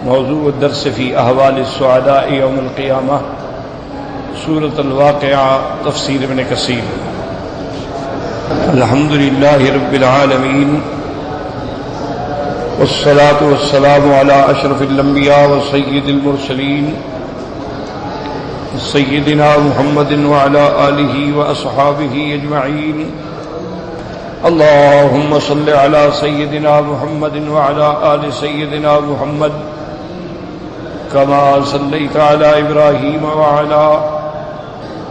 موضوع الدرس في أحوال السعداء يوم القيامة سورة الواقعة تفسير ابن كثير. الحمد لله رب العالمين والصلاة والسلام على أشرف الأنبياء وسيد المرسلين سيدنا محمد وعلى آله وأصحابه أجمعين. اللهم صل على سيدنا محمد وعلى آل سيدنا محمد كما صليت على إبراهيم وعلى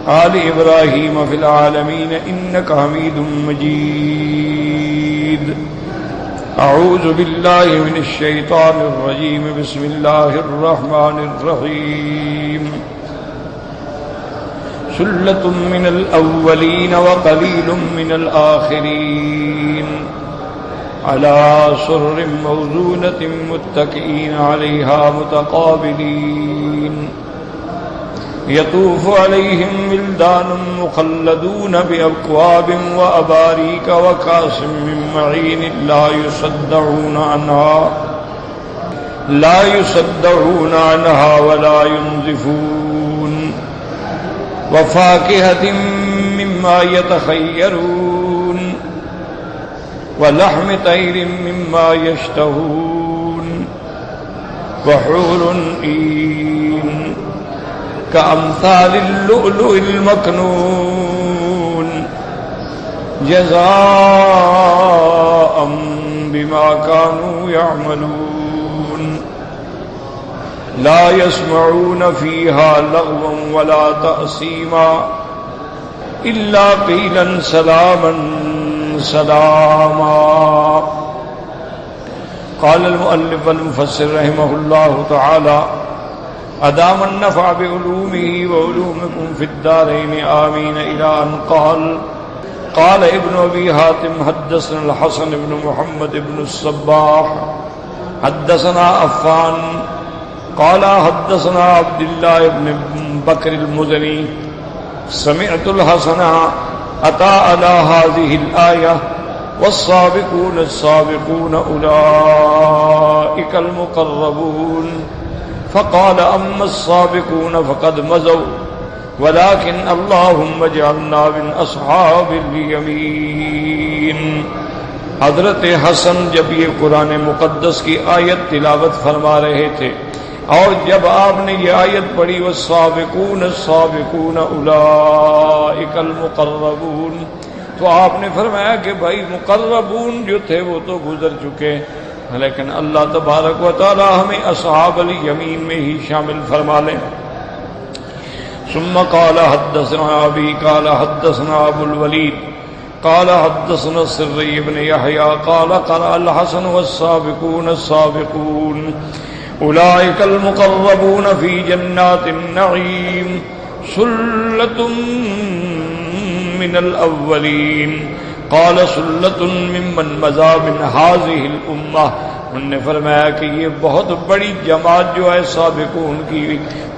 آل إبراهيم في العالمين إنك حميد مجيد. أعوذ بالله من الشيطان الرجيم. بسم الله الرحمن الرحيم. ثلة من الأولين وقليل من الآخرين على سرر موضونة متكئين عليها متقابلين يطوف عليهم ولدان مخلدون بأكواب وأباريك وكأس من معين لا يصدعون عنها ولا ينزفون وفاكهة مما يتخيرون ولحم طير مما يشتهون وحور عين كأمثال اللؤلؤ المكنون جزاء بما كانوا يعملون. لا يسمعون فيها لغوا ولا تأثيما إلا قيلا سلاما سلاما. قال المؤلف والمفسر رحمه الله تعالى أدام النفع بعلومه وعلومكم في الدارين آمين إلى أن قال ابن أبي حاتم حدثنا الحسن بن محمد بن الصباح حدثنا عفان قال حدثنا عبد الله بن بكر المزني سمعت الحسن أتى على هذه الآية والسابقون السابقون أولئك المقربون فقال أما السابقون فقد مزوا ولكن اللهم اجعلنا من أصحاب اليمين. حضرت حسن جب یہ قرآن مقدس کی آیت تلاوت فرما رہے تھے اور جب آپ نے یہ آیت پڑھی والسابقون السابقون اولئک المقربون تو آپ نے فرمایا کہ بھائی مقربون جو تھے وہ تو گزر چکے لیکن اللہ تبارک و تعالی ہمیں اصحاب الیمین میں ہی شامل فرما لیں. ثم قال حدثنا ابي قال حدثنا ابو الوليد قال حدثنا السري بن يحيى قال قرأ الحسن والسابقون السابقون أولئك المقربون في جنات النعيم سلة من الأولين قال سلة ممن مضى من هذه الأمة. انہوں نے فرمایا کہ یہ بہت بڑی جماعت جو ہے سابقون کی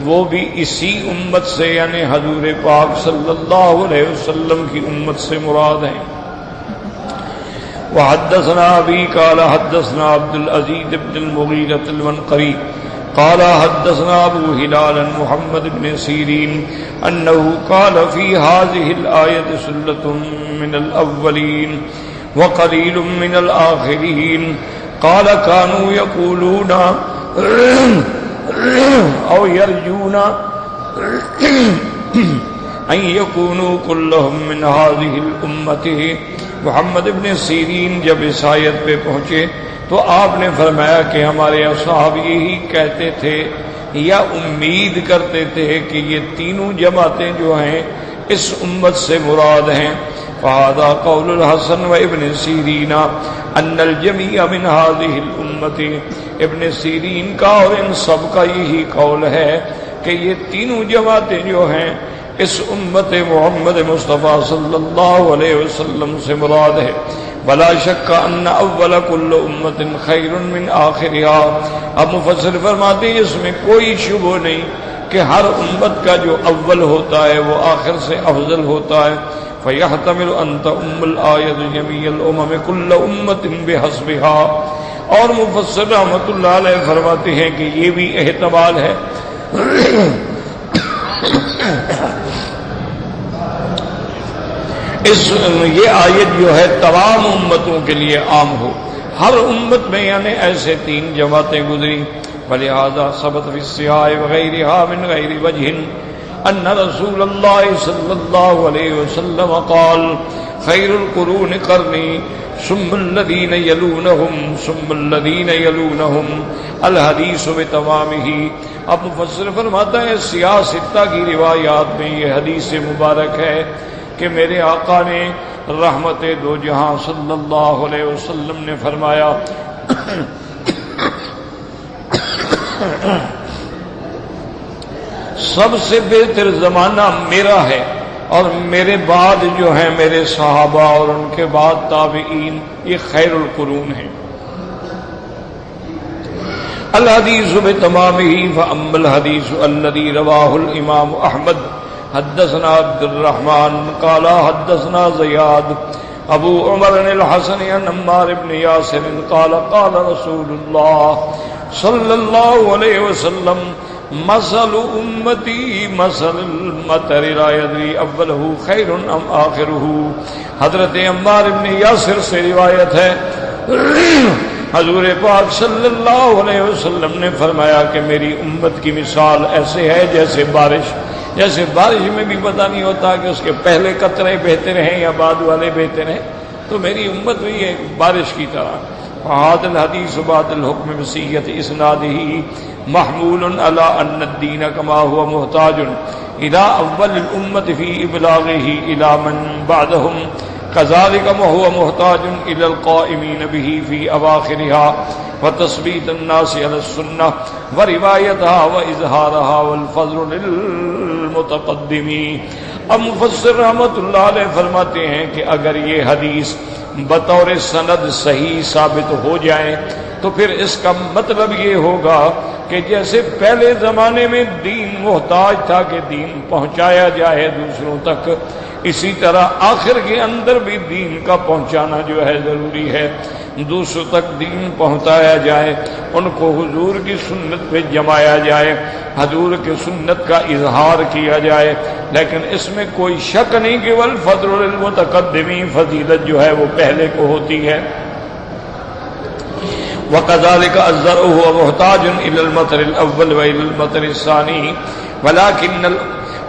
وہ بھی اسی امت سے یعنی حضور پاک صلی اللہ علیہ وسلم کی امت سے مراد ہیں. وحدثنا ابي قال حدثنا عبد العزيز بن المغيرة المنقري قال حدثنا ابو هلال محمد بن سيرين انه قال في هذه الآية سلة من الأولين وقليل من الآخرين قال كانوا يقولون أو يرجون أن يكونوا كلهم من هذه الأمة. محمد بن سیرین جب اس آیت پہ پہنچے تو آپ نے فرمایا کہ ہمارے اصحاب یہی کہتے تھے یا امید کرتے تھے کہ یہ تینوں جماعتیں جو ہیں اس امت سے مراد ہیں. فهذا قول الحسن وابن سیرین ان الجميع من هذه الامة. ابن سیرین کا اور ان سب کا یہی قول ہے کہ یہ تینوں جماعتیں جو ہیں اس امت محمد مصطفیٰ صلی اللہ علیہ وسلم سے مراد ہے. ولا شک ان اول کل امت خیر من آخرها. اب مفسر فرماتے ہیں اس میں کوئی شبہ نہیں کہ ہر امت کا جو اول ہوتا ہے وہ آخر سے افضل ہوتا ہے. فَيَحْتَمِلُ أَن تَؤُمَّ الْآيَةُ جَمِيعَ الْأُمَمِ كُلَّ أُمَّةٍ بِحَسْبِهَا. اور مفسر رحمۃ اللہ علیہ فرماتے ہیں کہ یہ بھی احتمال ہے یہ آیت جو ہے تمام امتوں کے لیے عام ہو. ہر امت میں یعنی ایسے 3 جماعتیں گزری. فلہذا ثبت فی الصحاح وغیرها من غیر وجہ ان رسول اللہ صلی اللہ علیہ وسلم قال خیر القرون قرنی ثم الذین یلونہم ثم الذین یلونہم الحدیث بتمامہ. اب مفسر فرماتا ہے سیاہ ستہ کی روایات میں یہ حدیث مبارک ہے کہ میرے آقا نے رحمت دو جہاں صلی اللہ علیہ وسلم نے فرمایا سب سے بہتر زمانہ میرا ہے اور میرے بعد جو ہیں میرے صحابہ اور ان کے بعد تابعین یہ خیر القرون ہیں. الحدیث بتمامہ فاما الحدیث الذی رواہ الامام احمد حدثنا عبد الرحمن قال حدثنا زیاد ابو عمر الحسن عن عمار بن یاسر قال قال رسول اللہ صلی اللہ علیہ وسلم مثل امتی مثل المطر لا يدری اولہ خیر ام آخرہ. حضرت عمار بن یاسر سے روایت ہے حضور پاک صلی اللہ علیہ وسلم نے فرمایا کہ میری امت کی مثال ایسے ہے جیسے بارش میں بھی پتہ نہیں ہوتا کہ اس کے پہلے قطرے بہتے رہیں یا بعد والے بہتے رہیں, تو میری امت بھی ہے بارش کی طرح. فهذا الحديث بعد الحكم بصيغة إسناده محمول على أن الدين كما هو محتاج إلى أول الأمة في إبلاغه إلى من بعدهم كذلك ما هو محتاج إلى القائمين به في أواخرها وتثبيت الناس على السنة وروايتها وإظهارها والفضل للمتقدمين. اب مفسر رحمۃ اللہ علیہ فرماتے ہیں کہ اگر یہ حدیث بطور سند صحیح ثابت ہو جائے تو پھر اس کا مطلب یہ ہوگا کہ جیسے پہلے زمانے میں دین محتاج تھا کہ دین پہنچایا جائے دوسروں تک, اسی طرح آخر کے اندر بھی دین کا پہنچانا جو ہے ضروری ہے, دوسروں تک دین پہنچایا جائے, ان کو حضور کی سنت پہ جمایا جائے, حضور کی سنت کا اظہار کیا جائے. لیکن اس میں کوئی شک نہیں کہ والفضل للمتقدمین, فضیلت جو ہے وہ پہلے کو ہوتی ہے. وَكَذَلِكَ الزَّرْعُ هُوَ مُحْتَاجٌ إِلَى الْمَطَرِ الْأَوَّلِ وَإِلَى الْمَطَرِ الثَّانِي وَلَكِنَّ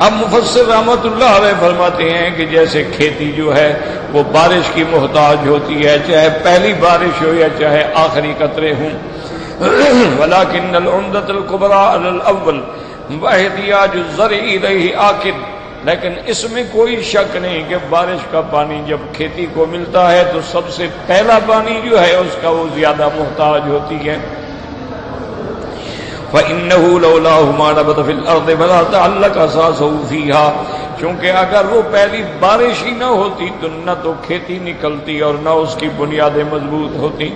اب مفسر رحمۃ اللہ علیہ فرماتے ہیں کہ جیسے کھیتی جو ہے وہ بارش کی محتاج ہوتی ہے, چاہے پہلی بارش ہو یا چاہے آخری قطرے ہوں. وَلَكِنَّ الْعُمْدَةَ الْكُبْرَى عَلَى الْأَوَّلِ وَاحْتِيَاجُ الزَّرْعِ إِلَيْهِ آكِدٌ. لیکن اس میں کوئی شک نہیں کہ بارش کا پانی جب کھیتی کو ملتا ہے تو سب سے پہلا پانی جو ہے اس کا وہ زیادہ محتاج ہوتی ہے. فَإِنَّهُ لَوْلَاهُ مَا نَبَتَ فِي الْأَرْضِ وَلَا تَعَلَّقَ أَسَاسُهُ فِيهَا. چونکہ اگر وہ پہلی بارش ہی نہ ہوتی تو نہ تو کھیتی نکلتی اور نہ اس کی بنیادیں مضبوط ہوتی.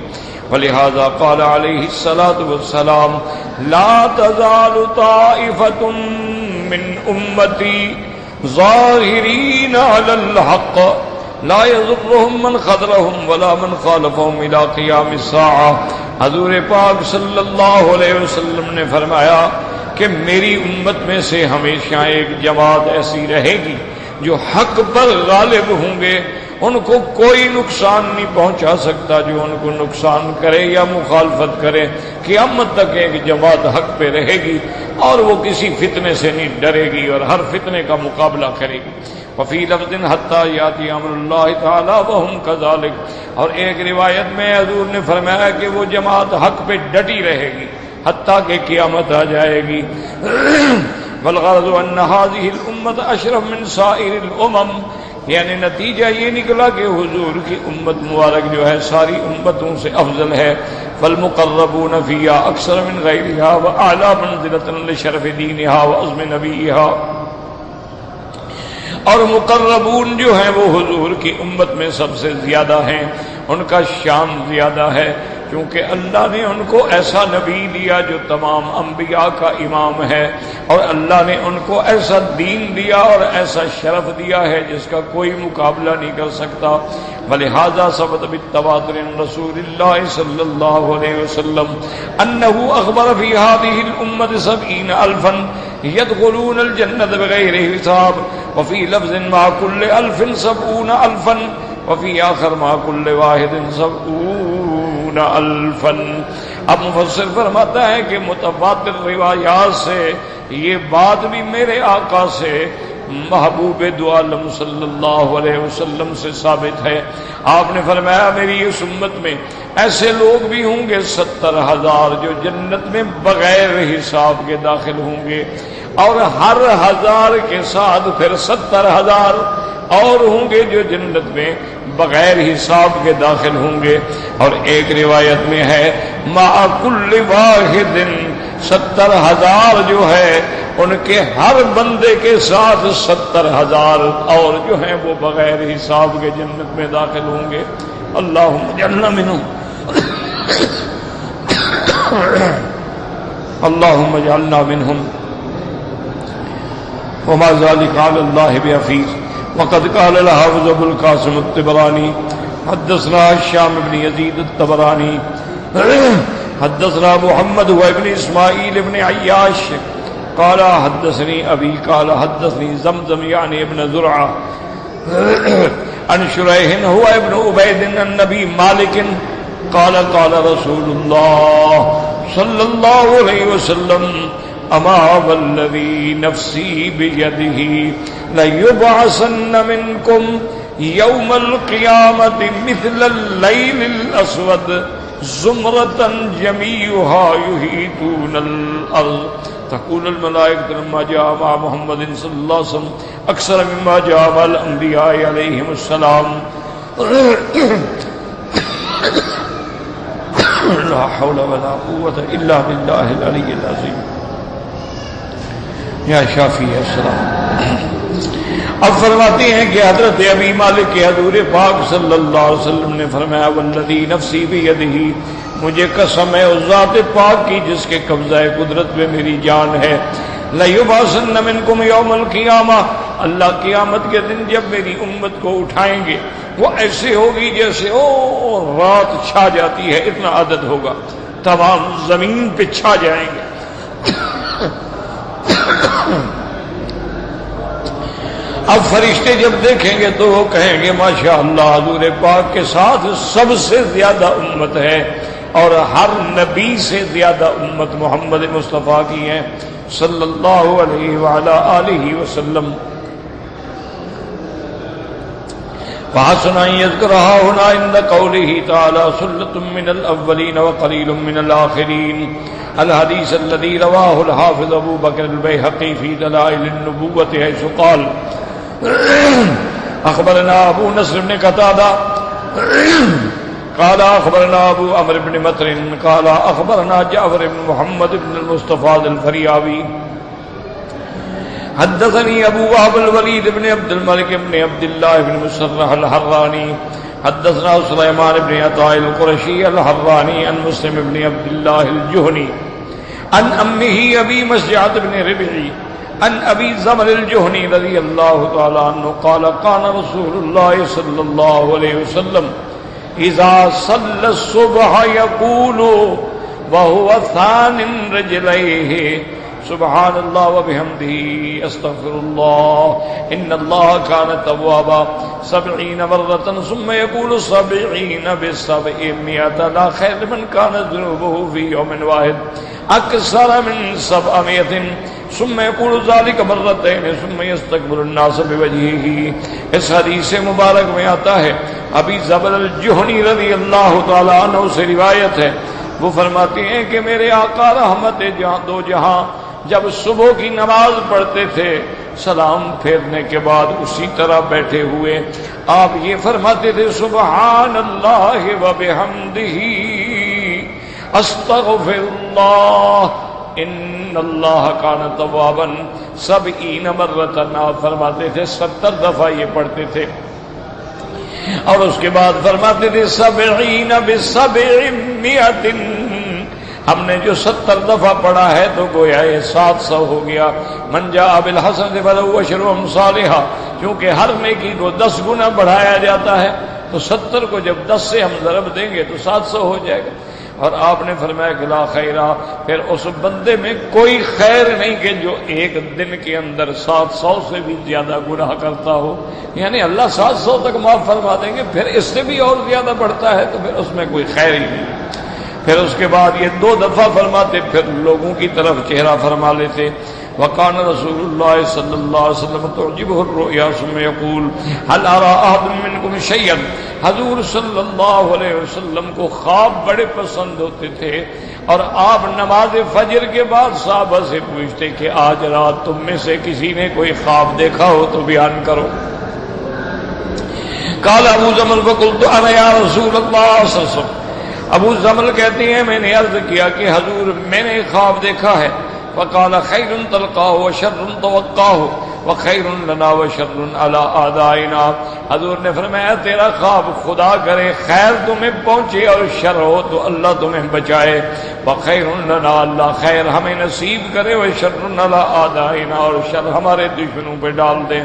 ولہذا قال علیہ الصلاۃ والسلام لا تزال طائفة من امتی ظاہرین علی الحق لا يضرهم من خذلهم ولا من خالفهم الى قیام الساعة. حضور پاک صلی اللہ علیہ وسلم نے فرمایا کہ میری امت میں سے ہمیشہ ایک جماعت ایسی رہے گی جو حق پر غالب ہوں گے, ان کو کوئی نقصان نہیں پہنچا سکتا جو ان کو نقصان کرے یا مخالفت کرے. قیامت تک ایک جماعت حق پہ رہے گی اور وہ کسی فتنے سے نہیں ڈرے گی اور ہر فتنے کا مقابلہ کرے گی. وفی لفظ حتی یاتی امر اللہ تعالی وہم کذالک. اور ایک روایت میں حضور نے فرمایا کہ وہ جماعت حق پہ ڈٹی رہے گی حتیٰ کہ قیامت آ جائے گی. والغرض ان هذه الامه اشرف من سائر الامم. یعنی نتیجہ یہ نکلا کہ حضور کی امت مبارک جو ہے ساری امتوں سے افضل ہے. فالمقربون فيها اکثر من غیرها واعلی منزلة لشرف دینها وعظم نبیها. اور مقربون جو ہیں وہ حضور کی امت میں سب سے زیادہ ہیں, ان کا شان زیادہ ہے. چونکہ اللہ نے ان کو ایسا نبی دیا جو تمام انبیاء کا امام ہے، اور اللہ نے ان کو ایسا دین دیا اور ایسا شرف دیا ہے جس کا کوئی مقابلہ نہیں کر سکتا۔ ولہذا ثبت بالتواتر رسول اللہ صلی اللہ علیہ وسلم انہ اخبر فی هذه الامة 70,000 يدخلون الجنة بغیر حساب، وفی لفظ مع كل 1000 70,000، وفی آخر مع كل واحد 70,000۔ اب مفسر فرماتا ہے کہ متواتر روایات سے یہ بات بھی میرے آقا سے محبوب دو عالم صلی اللہ علیہ وسلم سے ثابت ہے۔ آپ نے فرمایا میری اس امت میں ایسے لوگ بھی ہوں گے 70,000 جو جنت میں بغیر حساب کے داخل ہوں گے، اور ہر 1000 کے ساتھ پھر 70,000 اور ہوں گے جو جنت میں بغیر حساب کے داخل ہوں گے۔ اور ایک روایت میں ہے مع کل واحد 70,000 جو ہے ان کے ہر بندے کے ساتھ 70,000 اور جو ہیں وہ بغیر حساب کے جنت میں داخل ہوں گے۔ اللہم اجعلنا منہم، اللہم اجعلنا منہم، وما ذلك على الله بعزيز۔ وقد قال الحافظ ابو القاسم الطبراني حدثنا هشام بن يزيد الطبراني حدثنا محمد هو ابن اسماعيل بن عياش قال حدثني ابي قال حدثني زمزم يعني ابن زرعه عن شريح هو ابن عبيد النبي مالك قال قال رسول الله صلى الله عليه وسلم اما والذي نفسي بيده ليبعثن منكم يوم القيامة مثل الليل الأسود زمرة جميعها يحيطون الأرض تقول الملائكة لما جاء مع محمد صلى الله عليه وسلم أكثر مما جاء مع الأنبياء عليهم السلام لا حول ولا قوة إلا بالله العلي العظيم یا شافی السلام۔ اب فرماتے ہیں کہ حضرت ابی مالک کے حضور پاک صلی اللہ علیہ وسلم نے فرمایا والذی نفسی بیدہ، مجھے قسم ہے اس ذات پاک کی جس کے قبضہ قدرت میں میری جان ہے، لیبعثن منکم یوم القیامہ، اللہ قیامت کے دن جب میری امت کو اٹھائیں گے وہ ایسے ہوگی جیسے رات چھا جاتی ہے، اتنا عدد ہوگا، تمام زمین پہ چھا جائیں گے۔ اب فرشتے جب دیکھیں گے تو وہ کہیں گے ماشاءاللہ حضور پاک کے ساتھ سب سے زیادہ امت ہے، اور ہر نبی سے زیادہ امت محمد مصطفیٰ کی ہے صلی اللہ علیہ وعلا آلہ وسلم۔ وحسن ان يذكرها هنا عند قوله تعالى ثلة من الأولين وقليل من الآخرين، الحديث الذي رواه الحافظ ابو بکر البیہقی في دلائل النبوة حيث قال اخبرنا ابو نصر بن قتادہ قال اخبرنا ابو عمرو بن مطر قال اخبرنا جعفر بن محمد بن المصطفى الفریابی حدثني ابو وهب الوليد بن عبد الملك بن عبد الله بن مسرح الحراني حدثنا سليمان بن عطاء القرشي الحراني عن مسلم بن عبد الله الجهني عن امه ابي مسعود بن ربيعي عن ابي زمر الجهني رضي الله تعالى عنه قال قال رسول الله صلى الله عليه وسلم اذا صلى الصبح يقول وهو ثان رجليه سبحان اللہ وبحمدہ استغفر اللہ ان اللہ کان توابا 70 مرۃ ثم يقول 70 ب700 لا خیر من کان ذنوبه فی یوم واحد اکثر من 700 ثم يقول ذلك مرتين ثم يستقبل الناس بوجهه۔ اس حدیث مبارک میں آتا ہے ابی زبر الجہنی رضی اللہ تعالی عنہ سے روایت ہے، وہ فرماتے ہیں کہ میرے آقا رحمت دو جہاں جب صبح کی نماز پڑھتے تھے سلام پھیرنے کے بعد اسی طرح بیٹھے ہوئے آپ یہ فرماتے تھے سبحان اللہ وبحمدہ استغفر اللہ ان اللہ کان توابا 70 مرۃ، آپ فرماتے تھے 70 دفعہ یہ پڑھتے تھے۔ اور اس کے بعد فرماتے تھے 70 ب700، ہم نے جو 70 دفعہ پڑھا ہے تو گویا یہ 700 ہو گیا۔ من جاء بالحسنۃ فلہ عشر امثالھا، کیونکہ ہر نیکی کو 10 گنا بڑھایا جاتا ہے، تو 70 کو جب 10 سے ہم ضرب دیں گے تو 700 ہو جائے گا۔ اور آپ نے فرمایا کہ لا خیرہ، پھر اس بندے میں کوئی خیر نہیں کہ جو ایک دن کے اندر 700 سے بھی زیادہ گناہ کرتا ہو، یعنی اللہ 700 تک معاف فرما دیں گے، پھر اس سے بھی اور زیادہ بڑھتا ہے تو پھر اس میں کوئی خیر ہی نہیں۔ پھر اس کے بعد یہ 2 دفعہ فرماتے، پھر لوگوں کی طرف چہرہ فرما لیتے۔ وقان رسول اللہ صلی اللہ علیہ وسلم تعجبہ الرؤیا ثم یقول هل ارى احد منکم شیئا، حضور صلی اللہ علیہ وسلم کو خواب بڑے پسند ہوتے تھے، اور آپ نماز فجر کے بعد صحابہ سے پوچھتے کہ آج رات تم میں سے کسی نے کوئی خواب دیکھا ہو تو بیان کرو۔ قال ابو زمل فقلت انا یا رسول اللہ صلی اللہ علیہ وسلم، ابو زمل کہتے ہیں میں نے عرض کیا کہ حضور میں نے خواب دیکھا ہے۔ فقال خیر تلقاہ وشر توقاہ وخیر لنا وشر علی اعدائنا، حضور نے فرمایا تیرا خواب خدا کرے خیر تمہیں پہنچے اور شر ہو تو اللہ تمہیں بچائے، وخیر لنا اللہ خیر ہمیں نصیب کرے، وشر علی اعدائنا اور شر ہمارے دشمنوں پہ ڈال دیں۔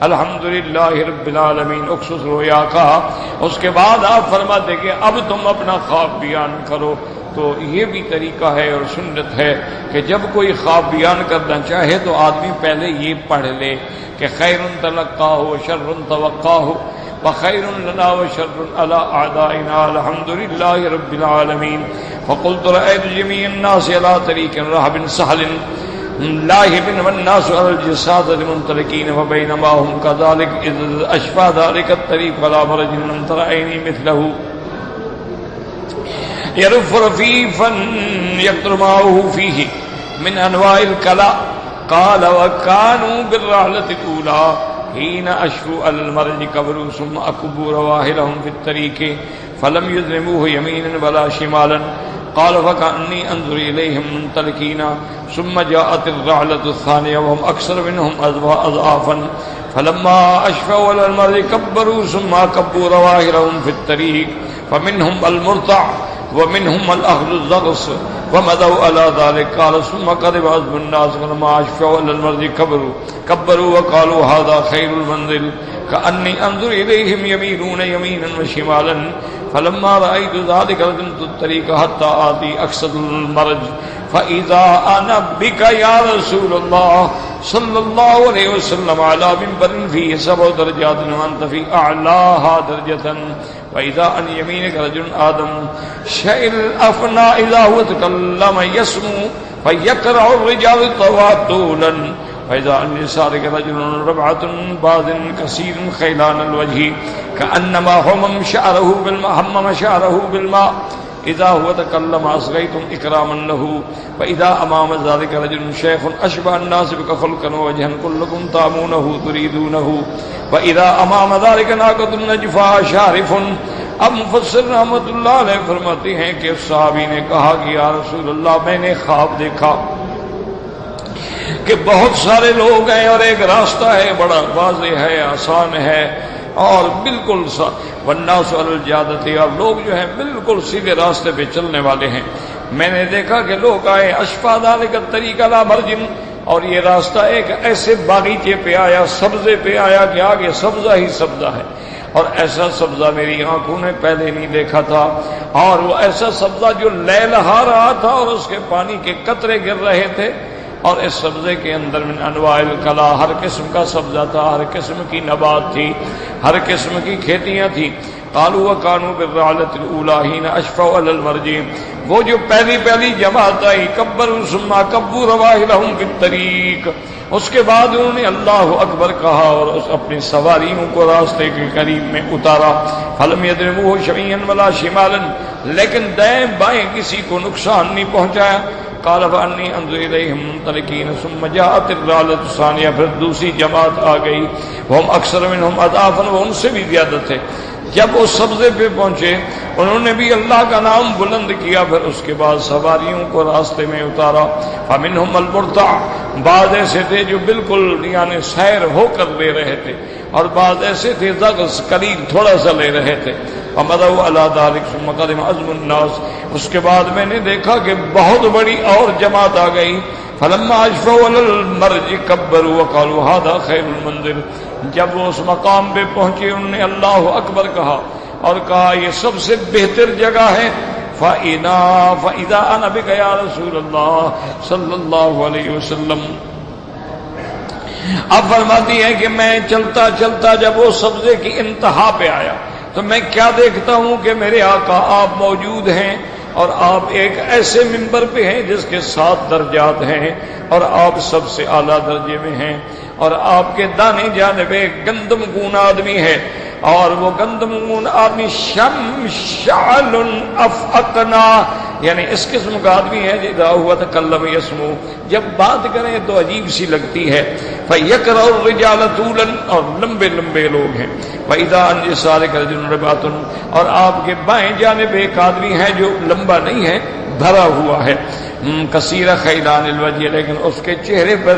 الحمدللہ رب العالمین، اخصص رویا کہا۔ اس کے بعد آپ فرماتے کہ اب تم اپنا خواب بیان کرو۔ تو یہ بھی طریقہ ہے اور سنت ہے کہ جب کوئی خواب بیان کرنا چاہے تو آدمی پہلے یہ پڑھ لے کہ خیر تلقاہ وشر توقاہ وخیر لنا وشر علی اعدائنا الحمدللہ رب العالمین۔ فقلت رأيت جميع الناس على طريق رحب سهل لاهب والناس على الجساد منطلقين وبينما هم كذلك إذ أشفى ذلك الطريق على فرج لم تر عيني مثله يرف رفيفا يقطر معه فيه من أنواع الكلاء، قال وكانوا بالرحلة الأولى حين أشفوا على المرج كبروا ثم أكبوا رواحلهم في الطريق فلم يظلموه يمينا ولا شمالا، قال فكأني أنظر إليهم منطلقين ثم جاءت الرحلة الثانية وهم أكثر منهم أضعافا فلما أشفوا على المرج كبروا ثم أكبوا رواحلهم في الطريق فمنهم المرتع ومنهم الأخذ الزغص ومضوا على ذلك، قال ثم قرب عزم الناس فلما أشفوا على المرج كبروا وقالوا هذا خير المنزل كأني أنظر إليهم يميلون يمينا وشمالا، فلما رأيت ذلك لزمت الطريق حتى آتي أقصد المرج فإذا أنا بك يا رسول الله صلى الله عليه وسلم على منبر فيه 7 درجات وأنت في أعلاها درجة، وإذا عن يمينك رجل آدم شئ الأفنى إذا هو تكلم يسمو فيقرع الرجال طولا، وإذا عن يسارك رجل ربعة باذ كثير خيلان الوجه كأنما همم شعره بالماء، إذا هو تكلم أصغيتم إكراما له، وإذا أمام ذلك رجل شيخ أشبه الناس بك خلقا ووجها كلكم تامونه تريدونه، وإذا أمام ذلك ناقة نجفاها شارف۔ اب مفسر رحمۃ اللہ علیہ فرماتے ہیں کہ صحابی نے کہا کہ یا رسول اللہ میں نے خواب دیکھا کہ بہت سارے لوگ ہیں اور ایک راستہ ہے بڑا واضح ہے آسان ہے اور بالکل والناس علی الجادۃ، اور لوگ جو ہیں بالکل سیدھے راستے پہ چلنے والے ہیں۔ میں نے دیکھا کہ لوگ آئے اشفا ذالک الطریق علی مرج، اور یہ راستہ ایک ایسے باغیچے پہ آیا، سبزے پہ آیا کہ آگے سبزہ ہی سبزہ ہے، اور ایسا سبزہ میری آنکھوں نے پہلے نہیں دیکھا تھا، اور وہ ایسا سبزہ جو لہلہا رہا تھا اور اس کے پانی کے قطرے گر رہے تھے، اور اس سبزے کے اندر من انواع الکلا ہر قسم کا سبزہ تھا، ہر قسم کی نبات تھی، ہر قسم کی کھیتیاں تھیں۔ قالوا وكانوا بالرحلة الأولى حين أشفوا على المرج، وہ جو پہلی جماعت آئی كبروا ثم كبوا رواحلهم في الطريق، اس کے بعد انہوں نے اللہ اکبر کہا اور اپنی سواریوں کو راستے کے قریب میں اتارا، فلم يضربوه شميا ولا شمالا، لیکن دائیں بائیں کسی کو نقصان نہیں پہنچایا۔ قال فأني أنظر إليهم منطلقين ثم جاءت الرحلة الثانية، پھر دوسری جماعت آ گئی، وهم أكثر منهم أضعافا، وہ ان سے بھی زیادہ تھے۔ جب وہ سبزے پہ پہنچے انہوں نے بھی اللہ کا نام بلند کیا، پھر اس کے بعد سواریوں کو راستے میں اتارا۔ فمنهم المرتع، بعض ایسے تھے جو بالکل یعنی سیر ہو کر لے رہے تھے، اور بعض ایسے تھے زغس قلیل تھوڑا سا لے رہے تھے. فمضوا على ذلك ثم قدم عزم الناس، اس کے بعد میں نے دیکھا کہ بہت بڑی اور جماعت آ گئی. فلما اشفوا على المرج كبروا وقالوا هذا خير المنزل، جب وہ اس مقام پہ پہنچے انہوں نے اللہ اکبر کہا اور کہا یہ سب سے بہتر جگہ ہے. فَإِذَا أَنَا بِكَ يَا رسول اللہ صلی اللہ علیہ وسلم. اب فرماتی ہے کہ میں چلتا چلتا جب وہ سبزے کی انتہا پہ آیا تو میں کیا دیکھتا ہوں کہ میرے آقا آپ موجود ہیں اور آپ ایک ایسے ممبر پہ ہیں جس کے 7 درجات ہیں اور آپ سب سے اعلیٰ درجے میں ہیں، اور آپ کے دانے جانب ایک گندم گون آدمی ہے، اور وہ گندم گون آدمی شمشعل افعقنا، یعنی اس قسم کا آدمی ہے جدا ہوا تکلم یسمو، جب بات کریں تو عجیب سی لگتی ہے. فیکرہ الرجال طولا، اور لمبے لمبے لوگ ہیں. فاذا عن یسارک رجل رباط، اور آپ کے بائیں جانب ایک آدمی ہے جو لمبا نہیں ہے، بھرا ہوا ہے. کثیر خیلان الوجہ، لیکن اس کے چہرے پر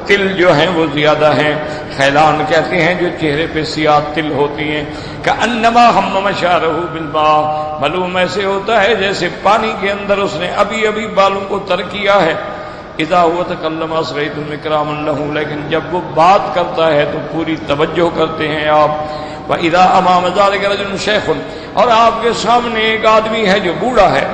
تل جو ہیں وہ زیادہ ہیں. خیلان کہتے ہیں جو چہرے پہ سیاہ تل ہوتی ہیں. کأنما حمم شعرہ بالماء، معلوم ایسے ہوتا ہے جیسے پانی کے اندر اس نے ابھی ابھی بالوں کو تر کیا ہے. اذا هو تکلم اسرعتم اکراما له، لیکن جب وہ بات کرتا ہے تو پوری توجہ کرتے ہیں آپ. وَإِذَا أَمَامَ ذَلِكَ رَجُلٌ شَيْخٌ، اور آپ کے سامنے ایک آدمی ہے جو بوڑھا ہے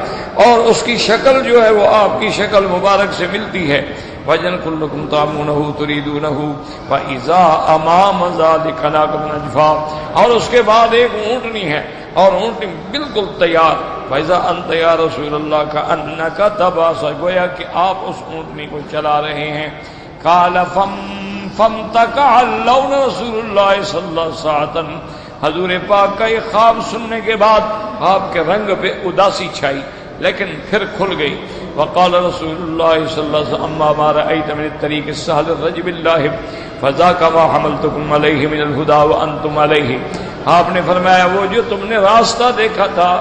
اور اس کی شکل جو ہے وہ آپ کی شکل مبارک سے ملتی ہے. وَجَنْ كُلُّكُمْ تَعْمُونَهُ تُرِيدُونَهُ فَإِذَا أَمَامَ ذَلِكَ نَاقَةٌ أَجْفَاءٌ، اور اس کے بعد ایک اونٹنی ہے اور اونٹنی بالکل تیار. فَإِذَا أَنْتَ يَا رَسُولَ اللَّهِ كَأَنَّكَ تَبَاسَ، گویا کہ آپ اس اونٹنی کو چلا رہے ہیں. قَالَ فَامْتَكَعَ اللَّوْنَ رسول اللہ صلی اللہ علیہ وسلم، حضور پاک کا یہ خواب سننے کے بعد آپ کے رنگ پہ اداسی چھائی لیکن پھر کھل گئی. وقال رسول اللہ صلی اللہ علیہ وسلم اما ما رأيت من الطريق السهل الرجب الله فذاك ما حملتكم عليه من الهدى وانتم عليه. آپ نے فرمایا وہ جو تم نے راستہ دیکھا تھا،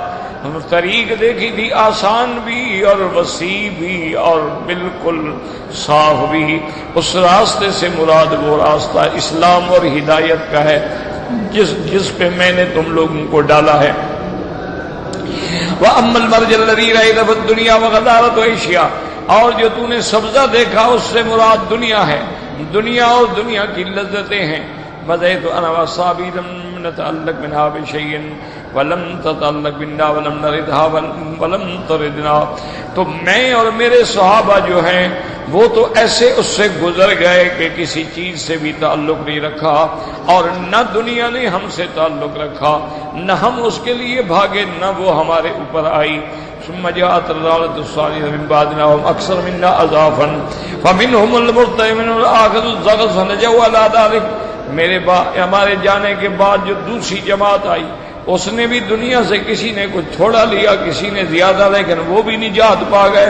طریق دیکھی تھی آسان بھی اور وسیع بھی اور بالکل صاف بھی، اس راستے سے مراد وہ راستہ اسلام اور ہدایت کا ہے جس پہ میں نے تم لوگوں کو ڈالا ہے. وَأَمَّا الْمَرْجَ الَّذِي رَأَيْتَ فِي الدُّنْيَا وَغَدَارَةُ عَيْشِهَا، اور جو تو نے سبزہ دیکھا اس سے مراد دنیا ہے، دنیا اور دنیا کی لذتیں ہیں. مَضَيْتُ أَنَا وَأَصْحَابِي لَمْ نَتَعَلَّقْ مِنْهَا بِشَيْءٍ وَلَمْ تَتَعَلَّقْ بِنَا وَلَمْ نَرِدْهَا وَلَمْ تَرِدْنَا، تو میں اور میرے صحابہ جو ہیں وہ تو ایسے اس سے گزر گئے کہ کسی چیز سے بھی تعلق نہیں رکھا، اور نہ دنیا نے ہم سے تعلق رکھا، نہ ہم اس کے لیے بھاگے، نہ وہ ہمارے اوپر آئی. ثم جاءت الرجال الصالحين من بعدنا هم اكثر منا عذابا فمنهم المرتد والآخذ الزغز فنجوا على ذلك. ہمارے جانے کے بعد جو دوسری جماعت آئی اس نے بھی دنیا سے کسی نے کچھ تھوڑا لیا کسی نے زیادہ، لیکن وہ بھی نجات پا گئے.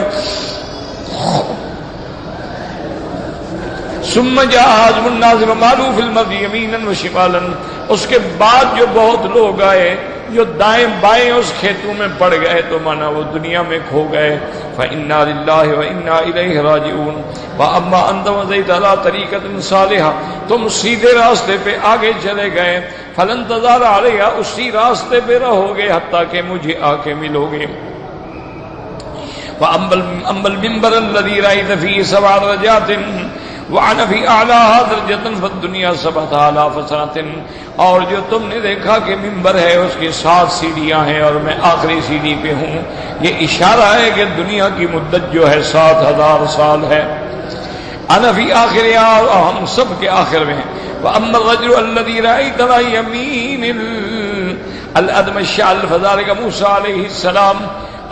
ثم جاء حازم الناس ومالوا في المرض يمينا وشمالا، اس کے بعد جو بہت لوگ آئے جو دائیں بائیں اس کھیتوں میں پڑ گئے تو مانا وہ دنیا میں کھو گئے. فإنا للہ وإنا الیہ راجعون. وأما أنت وضعت على طریقۃ صالحہ، تم سیدھے راستے پہ آگے چلے گئے. فلن تزال علیہ، اسی راستے پہ رہو گے حتیٰ کہ مجھے آ کے ملو گے. وأما المنبر الذي رأيت فيه 7 درجات وعن فی اعلیٰ درجۃ فالدنیا 7000 سنۃ، اور جو تم نے دیکھا کہ ممبر ہے اس کی 7 سیڑھیاں ہیں اور میں آخری سیڑھی پہ ہوں، یہ اشارہ ہے کہ دنیا کی مدت جو ہے 7000 سال ہے. انا فی آخرها، اور ہم سب کے آخر میں ہیں. واما الرجل الذي رأيت على يمين الادم الشعل فذلك موسى علیہ السلام،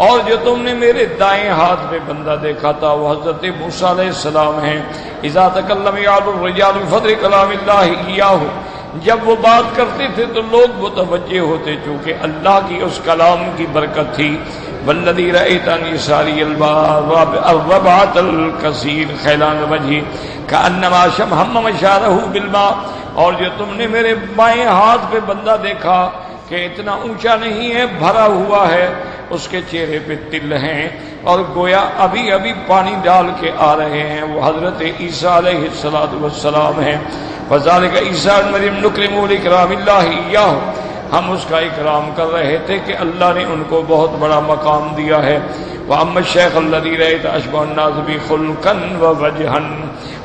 اور جو تم نے میرے دائیں ہاتھ میں بندہ دیکھا تھا وہ حضرت موسیٰ علیہ السلام ہیں. اذا تکلم یعلو الرجال بفضل کلام اللہ ایاہ، جب وہ بات کرتے تھے تو لوگ متوجہ ہوتے چونکہ اللہ کی اس کلام کی برکت تھی. والذی رأیت عن یساری الربعۃ الکثیر خیلان وجہی کأنما حمم شعرہ بالماء، اور جو تم نے میرے بائیں ہاتھ پہ بندہ دیکھا کہ اتنا اونچا نہیں ہے، بھرا ہوا ہے، اس کے چہرے پہ تل ہیں اور گویا ابھی ابھی پانی ڈال کے آ رہے ہیں، وہ حضرت عیسیٰ علیہ السلام ہیں۔ فذلک عیسیٰ ابن مریم نکرم لاکرام اللہ ایاہ، ہم اس کا اکرام کر رہے تھے کہ اللہ نے ان کو بہت بڑا مقام دیا ہے۔ وَأَمَّا الشَّيْخُ الَّذِي رَأَيْتَ أَشْبَهَ النَّاسِ بِي خُلْقًا وَوَجْهًا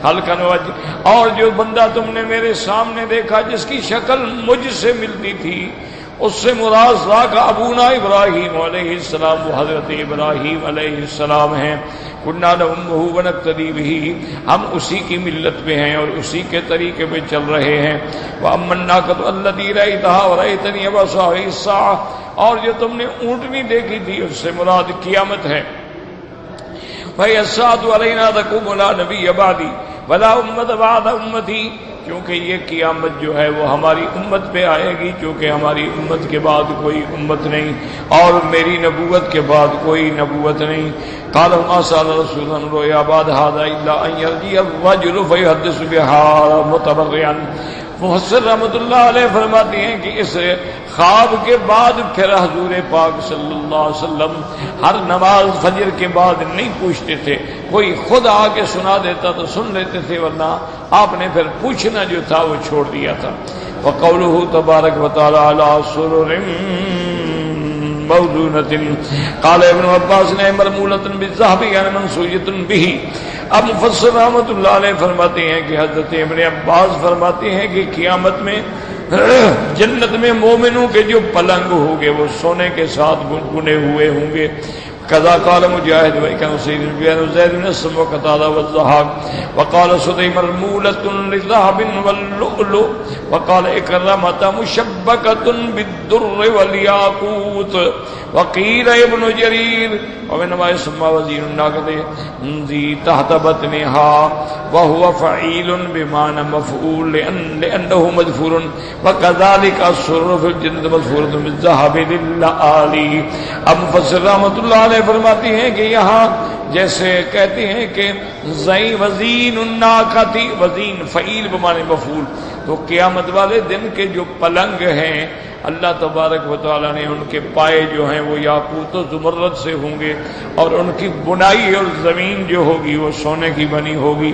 حَلْقًا وَوَجْهًا، اور جو بندہ تم نے میرے سامنے دیکھا جس کی شکل مجھ سے ملتی تھی، اس سے مراد ذاک ابونا ابراہیم علیہ السلام، وہ حضرت ابراہیم علیہ السلام ہیں۔ کنا نؤمہ ونقتدی بہ، ہم اسی کی ملت پہ ہیں اور اسی کے طریقے پہ چل رہے ہیں۔ وَأَمَّا النَّاقَةُ الَّتِي رَأَيْتَهَا وَرَأَيْتَنِي وَصَاحِبَ السَّاعَةِ، اور جو تم نے اونٹنی دیکھی تھی اس سے مراد قیامت ہے۔ وَهِيَ السَّاعَةُ عَلَيْنَا تَقُومُ لَا نَبِيَّ بَعْدِي وَلَا أُمَّةَ بَعْدَ أُمَّتِي، کیونکہ یہ قیامت جو ہے وہ ہماری امت پہ آئے گی، کیونکہ ہماری امت کے بعد کوئی امت نہیں اور میری نبوت کے بعد کوئی نبوت نہیں۔ قال ما سأل رسول رؤيا بعد هذا إلا أن يرجع الرجل فيحدث بها متبرعا۔ محسن رحمۃ اللہ علیہ فرماتے ہیں کہ اس خواب کے بعد پھر حضور پاک صلی اللہ علیہ وسلم ہر نماز فجر کے بعد نہیں پوچھتے تھے، کوئی خود آ کے سنا دیتا تو سن لیتے تھے، ورنہ آپ نے پھر پوچھنا جو تھا وہ چھوڑ دیا تھا۔ وقوله تبارک و تعالی علی سرر موضونۃ، قال ابن عباس نے مرمولۃ بالذهب یعنی منسوجۃ به۔ اب مفسر رحمۃ اللہ علیہ فرماتے ہیں کہ حضرت ابن عباس فرماتے ہیں کہ قیامت میں جنت میں مومنوں کے جو پلنگ ہوں گے وہ سونے کے ساتھ بنے ہوئے ہوں گے۔ كذا قال مجاهد وكان سيد بن زيد بن السم وقتادة والضحاك، وقال سدي مرمولة للذهب واللؤلؤ، وقال إكرمة مشبكة بالدر والياقوت، وقيل ابن جرير ومنما يسمى وزين الناقة ذي تحت بطنها وهو فعيل بمعنى مفعول لأنه مدفور، وكذلك السر في الجنة مدفورة بالذهب للآلي۔ اب مفسر رحمۃ اللہ علیہ فرماتے ہیں کہ یہاں جیسے کہتے ہیں کہ وزین الناقتی، وزین فعیل بمعنی مفعول، تو قیامت والے دن کے جو پلنگ ہیں اللہ تبارک و تعالیٰ نے ان کے پائے جو ہیں وہ یاقوت و زمرد سے ہوں گے، اور ان کی بنائی اور زمین جو ہوگی وہ سونے کی بنی ہوگی۔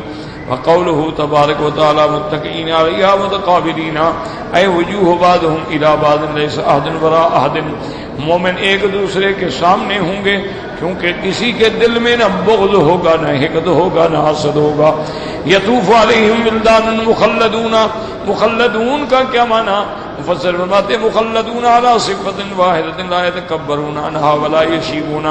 وقوله تبارک و تعالی متکئین علیہا متقابلین، اے وجوہ بعضهم الی بعض لیس احد وراء احد، مومن ایک دوسرے کے سامنے ہوں گے کیونکہ کسی کے دل میں نہ بغض ہوگا، نہ حقد ہوگا، نہ حسد ہوگا۔ یطوف علیہم ولدان مخلدون، مخلدون کا کیا معنی؟ مفسر فرماتے ہیں مخلدون علی صفۃ واحدۃ لا یتکبرون عنہا ولا یشیبون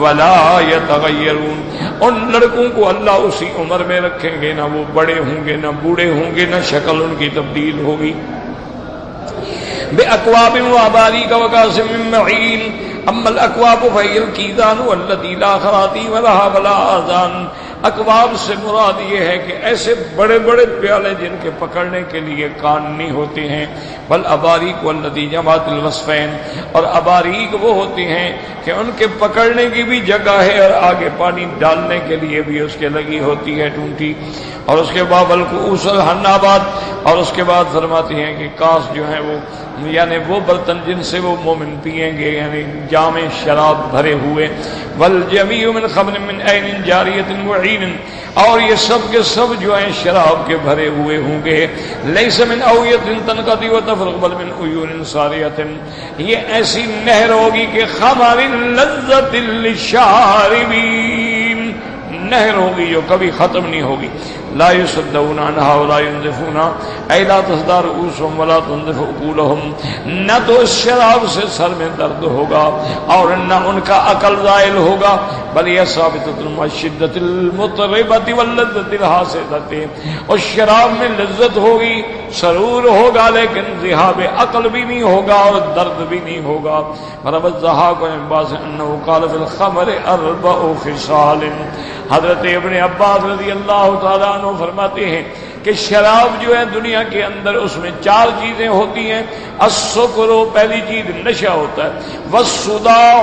ولا یتغیرون، ان لڑکوں کو اللہ اسی عمر میں رکھیں گے، نہ وہ بڑے ہوں گے نہ بوڑھے ہوں گے، نہ شکل ان کی تبدیل ہوگی۔ بأكواب وأباريق وكأس من معين، أما الأكواب فهي الكيدان والتي لا خراطيم لها ولا آذان۔ اکواب سے مراد یہ ہے کہ ایسے بڑے بڑے پیالے جن کے پکڑنے کے لیے کان نہیں ہوتے ہیں، بل اباریک والذی جمعت الوصفین، اور اباریک وہ ہوتے ہیں کہ ان کے پکڑنے کی بھی جگہ ہے اور آگے پانی ڈالنے کے لیے بھی اس کے لگی ہوتی ہے ٹونٹی، اور اس کے بعد الکؤوس الحنابات، اور اس کے بعد فرماتے ہیں کہ کاس جو ہیں وہ یعنی وہ برتن جن سے وہ مومن پئیں گے، یعنی جام شراب بھرے ہوئے، والجمیع من خمر من عین جاریۃ وعین، اور یہ سب کے سب جو ہیں شراب کے بھرے ہوئے ہوں گے۔ لیس من اویۃ تنقضی وتفرغ بل من عیون ساریۃ، یہ ایسی نہر ہوگی کہ خمر لذۃ للشاربین، نہر ہوگی جو کبھی ختم نہیں ہوگی۔ لا يصدون عنها ولا ينزفون، اے لا تصدار رؤوسهم ولا تنزف عقولهم، نہ تو اس شراب سے سر میں درد ہوگا اور نہ ان کا عقل زائل ہوگا، بل یہ ثابتۃ المشدۃ المطربۃ واللذۃ الحاسدۃ، اور شراب میں لذت ہوگی، سرور ہوگا، لیکن ذہاب عقل بھی نہیں ہوگا اور درد بھی نہیں ہوگا۔ روى الضحاك عن عباس انه قال في الخمر 4 خصال، حضرت ابن عباس رضی اللہ تعالیٰ عنہ فرماتے ہیں کہ شراب جو ہے دنیا کے اندر اس میں 4 چیزیں ہوتی ہیں۔ السکر، پہلی چیز نشہ ہوتا ہے، والصداع،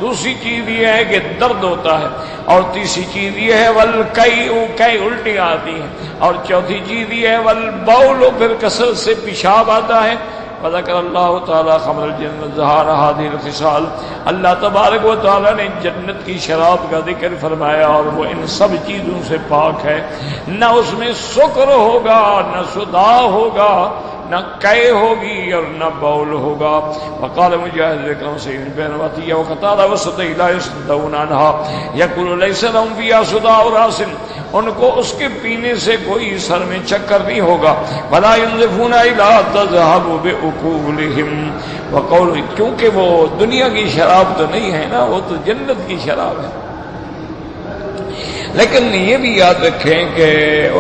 دوسری چیز یہ ہے کہ درد ہوتا ہے، اور تیسری چیز یہ ہے والقیء، الٹی آتی ہیں، اور چوتھی چیز یہ ہے والبول، پھر کثرت سے پیشاب آتا ہے، فذكر اللہ تعالی خمر الجنت ظہار هذه الخصال، اللہ تبارک و تعالی نے جنت کی شراب کا ذکر فرمایا اور وہ ان سب چیزوں سے پاک ہے، نہ اس میں سکر ہوگا، نہ صدا ہوگا، نہ قے ہوگی اور نہ بول ہوگا۔ وقال مجاہد اکرم سید بن عطیہ وقتادہ وسطی لا يصدون عنها یقول لیس لهم فیہا صداع راس، ان کو اس کے پینے سے کوئی سر میں چکر نہیں ہوگا۔ ولا ينزفون الا تذهب بعقولهم وقول، کیونکہ وہ دنیا کی شراب تو نہیں ہے نا، وہ تو جنت کی شراب ہے۔ لیکن یہ بھی یاد رکھیں کہ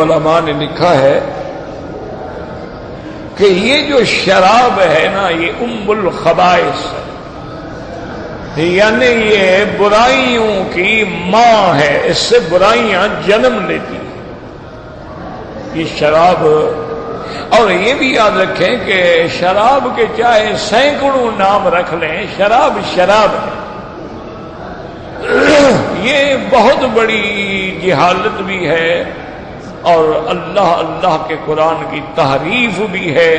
علماء نے لکھا ہے کہ یہ جو شراب ہے نا یہ ام الخبائث ہے، یعنی یہ برائیوں کی ماں ہے، اس سے برائیاں جنم لیتی ہیں یہ شراب۔ اور یہ بھی یاد رکھیں کہ شراب کے چاہے سینکڑوں نام رکھ لیں، شراب شراب ہے۔ یہ بہت بڑی جہالت بھی ہے اور اللہ کے قرآن کی تحریف بھی ہے۔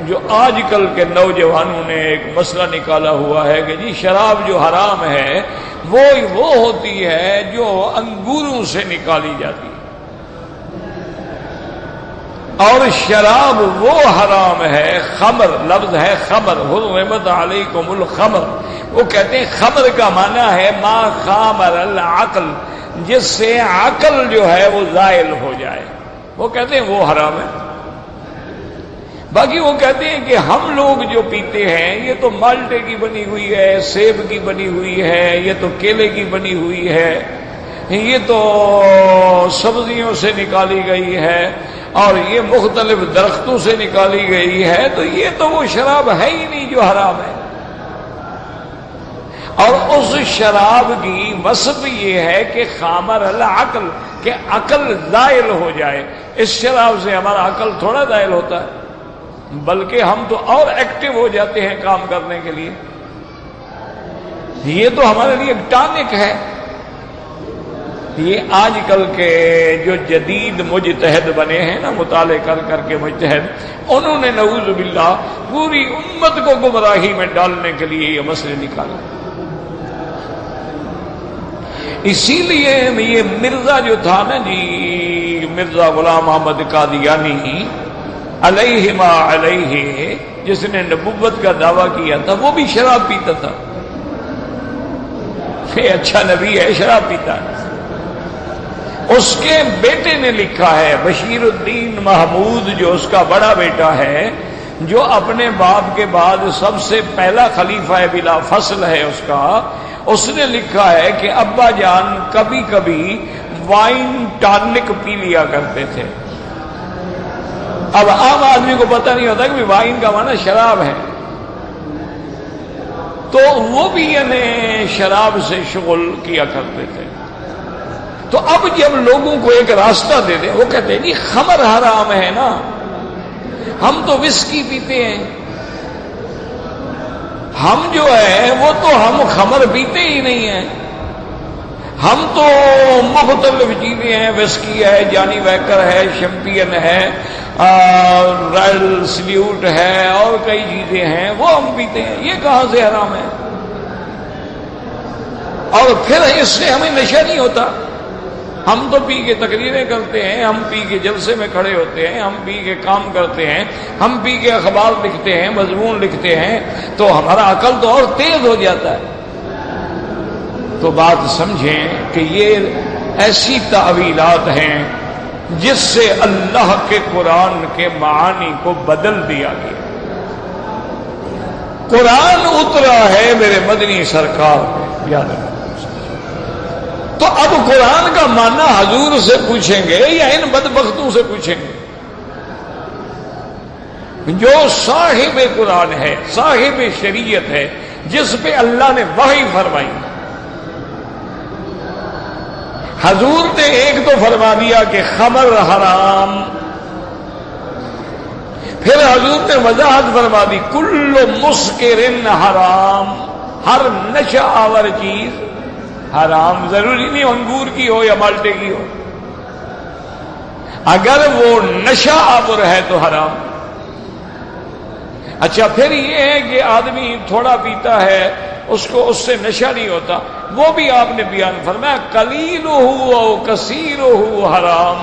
جو آج کل کے نوجوانوں نے ایک مسئلہ نکالا ہوا ہے کہ جی شراب جو حرام ہے وہ ہوتی ہے جو انگوروں سے نکالی جاتی ہے، اور شراب وہ حرام ہے، خمر لفظ ہے خمر، حرمت علیکم الخمر، وہ کہتے ہیں خمر کا معنی ہے ما خامر العقل، جس سے عقل جو ہے وہ زائل ہو جائے، وہ کہتے ہیں وہ حرام ہے۔ باقی وہ کہتے ہیں کہ ہم لوگ جو پیتے ہیں یہ تو مالٹے کی بنی ہوئی ہے، سیب کی بنی ہوئی ہے، یہ تو کیلے کی بنی ہوئی ہے، یہ تو سبزیوں سے نکالی گئی ہے، اور یہ مختلف درختوں سے نکالی گئی ہے، تو یہ تو وہ شراب ہے ہی نہیں جو حرام ہے۔ اور اس شراب کی وصف یہ ہے کہ خامر العقل، کہ عقل زائل ہو جائے۔ اس شراب سے ہمارا عقل تھوڑا زائل ہوتا ہے، بلکہ ہم تو اور ایکٹیو ہو جاتے ہیں کام کرنے کے لیے۔ یہ تو ہمارے لیے ٹانک ہے۔ یہ آج کل کے جو جدید مجتہد بنے ہیں نا، مطالعے کر کر کے مجتہد، انہوں نے نعوذ باللہ پوری امت کو گمراہی میں ڈالنے کے لیے یہ مسئلے نکالے۔ اسی لیے یہ مرزا جو تھا نا جی، مرزا غلام احمد قادیانی علیہ ما علیہ، جس نے نبوت کا دعویٰ کیا تھا، وہ بھی شراب پیتا تھا۔ یہ اچھا نبی ہے، شراب پیتا ہے۔ اس کے بیٹے نے لکھا ہے، بشیر الدین محمود جو اس کا بڑا بیٹا ہے، جو اپنے باپ کے بعد سب سے پہلا خلیفہ بلا فصل ہے اس نے لکھا ہے کہ ابا جان کبھی کبھی وائن ٹانک پی لیا کرتے تھے۔ اب عام آدمی کو پتہ نہیں ہوتا کہ وائن کا معنی شراب ہے، تو وہ بھی یعنی شراب سے شغل کیا کرتے تھے۔ تو اب جب لوگوں کو ایک راستہ دے دیں، وہ کہتے ہیں جی خمر حرام ہے نا، ہم تو وسکی پیتے ہیں، ہم جو ہے وہ تو ہم خمر پیتے ہی نہیں ہیں، ہم تو مختلف چیزیں ہیں، وسکی ہے، جانی ویکر ہے، شیمپین ہے، رائل سلیوٹ ہے، اور کئی چیزیں ہیں وہ ہم پیتے ہیں، یہ کہاں سے حرام ہے؟ اور پھر اس سے ہمیں نشہ نہیں ہوتا، ہم تو پی کے تقریریں کرتے ہیں، ہم پی کے جلسے میں کھڑے ہوتے ہیں، ہم پی کے کام کرتے ہیں، ہم پی کے اخبار لکھتے ہیں، مضمون لکھتے ہیں، تو ہمارا عقل تو اور تیز ہو جاتا ہے۔ تو بات سمجھیں کہ یہ ایسی تعویلات ہیں جس سے اللہ کے قرآن کے معانی کو بدل دیا گیا۔ قرآن اترا ہے میرے مدنی سرکار پہ، یاد رکھو۔ تو اب قرآن کا معنی حضور سے پوچھیں گے یا ان بدبختوں سے پوچھیں گے؟ جو صاحب قرآن ہے، صاحب شریعت ہے، جس پہ اللہ نے وحی فرمائی، حضور نے ایک تو فرما دیا کہ خمر حرام، پھر حضور نے وضاحت فرما دی کل مسکر حرام، ہر نشہ آور چیز حرام، ضروری نہیں انگور کی ہو یا مالٹے کی ہو، اگر وہ نشہ آور ہے تو حرام۔ اچھا پھر یہ ہے کہ آدمی تھوڑا پیتا ہے اس سے نشہ نہیں ہوتا، وہ بھی آپ نے بیان فرمایا قلیلہ و کثیرہ حرام،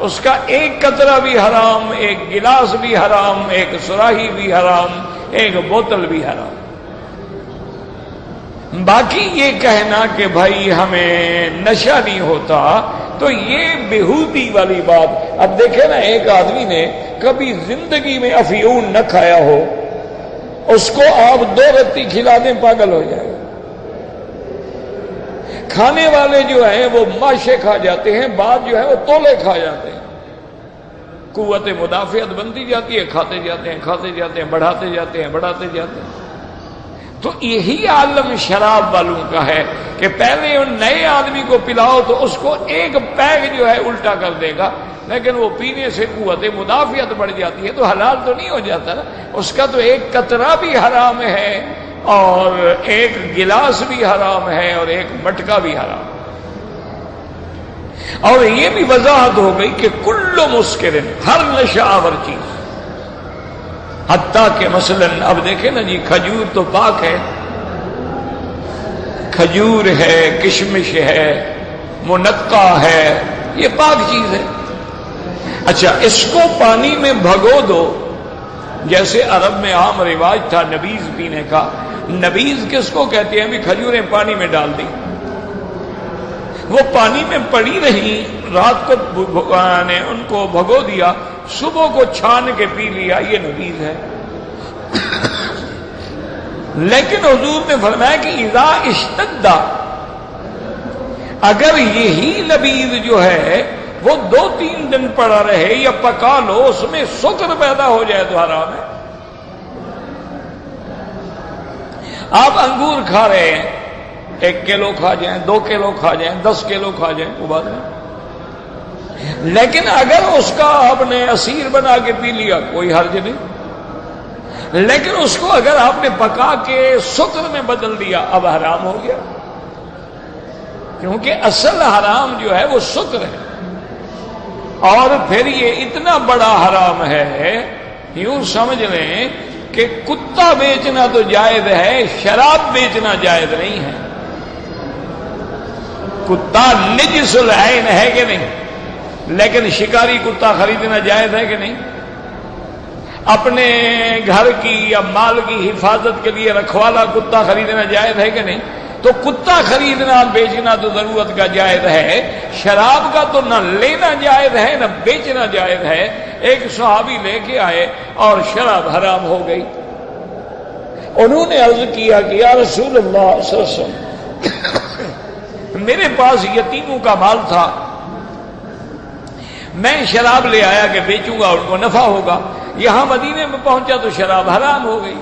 اس کا ایک قطرہ بھی حرام، ایک گلاس بھی حرام، ایک سراہی بھی حرام، ایک بوتل بھی حرام۔ باقی یہ کہنا کہ بھائی ہمیں نشہ نہیں ہوتا تو یہ بےہودی والی بات۔ اب دیکھیں نا، ایک آدمی نے کبھی زندگی میں افیون نہ کھایا ہو، اس کو آپ 2 رتی کھلا دیں پاگل ہو جائے گا۔ کھانے والے جو ہیں وہ ماشے کھا جاتے ہیں، بعد جو ہے وہ تولے کھا جاتے ہیں، قوت مدافعت بنتی جاتی ہے، کھاتے جاتے ہیں، بڑھاتے جاتے ہیں۔ تو یہی عالم شراب والوں کا ہے کہ پہلے ان نئے آدمی کو پلاؤ تو اس کو ایک پیگ جو ہے الٹا کر دے گا، لیکن وہ پینے سے قوت مدافعت بڑھ جاتی ہے تو حلال تو نہیں ہو جاتا نا، اس کا تو ایک قطرہ بھی حرام ہے اور ایک گلاس بھی حرام ہے اور ایک مٹکا بھی حرام۔ اور یہ بھی وضاحت ہو گئی کہ کل مسکر، ہر نشہ آور چیز، حتیٰ کہ مثلا اب دیکھیں نا جی، کھجور تو پاک ہے، کھجور ہے، کشمش ہے، منقع ہے، یہ پاک چیز ہے۔ اچھا اس کو پانی میں بھگو دو، جیسے عرب میں عام رواج تھا نبیذ پینے کا۔ نبیذ کس کو کہتے ہیں؟ بھی کھجوریں پانی میں ڈال دی، وہ پانی میں پڑی رہی، رات کو نے ان کو بھگو دیا، صبح کو چھان کے پی لیا، یہ نبیذ ہے۔ لیکن حضور نے فرمایا کہ اذا اشتد، اگر یہی نبیذ جو ہے وہ 2-3 دن پڑا رہے یا پکا لو، اس میں سکر پیدا ہو جائے تو حرام ہے۔ آپ انگور کھا رہے ہیں، 1 کلو کھا جائیں، 2 کلو کھا جائیں، 10 کلو کھا جائیں، وہ بات نہیں، لیکن اگر اس کا آپ نے عصیر بنا کے پی لیا کوئی حرج نہیں، لیکن اس کو اگر آپ نے پکا کے سکر میں بدل دیا اب حرام ہو گیا، کیونکہ اصل حرام جو ہے وہ سکر ہے۔ اور پھر یہ اتنا بڑا حرام ہے، یوں سمجھ لیں کہ کتا بیچنا تو جائز ہے، شراب بیچنا جائز نہیں ہے۔ کتا نجس العین ہے کہ نہیں، لیکن شکاری کتا خریدنا جائز ہے کہ نہیں؟ اپنے گھر کی یا مال کی حفاظت کے لیے رکھوالا کتا خریدنا جائز ہے کہ نہیں؟ تو کتا خریدنا بیچنا تو ضرورت کا جائز ہے، شراب کا تو نہ لینا جائز ہے نہ بیچنا جائز ہے۔ ایک صحابی لے کے آئے اور شراب حرام ہو گئی، انہوں نے عرض کیا کہ یا رسول اللہ صلی اللہ علیہ وسلم، میرے پاس یتیموں کا مال تھا، میں شراب لے آیا کہ بیچوں گا، ان کو نفع ہوگا، یہاں مدینے میں پہنچا تو شراب حرام ہو گئی،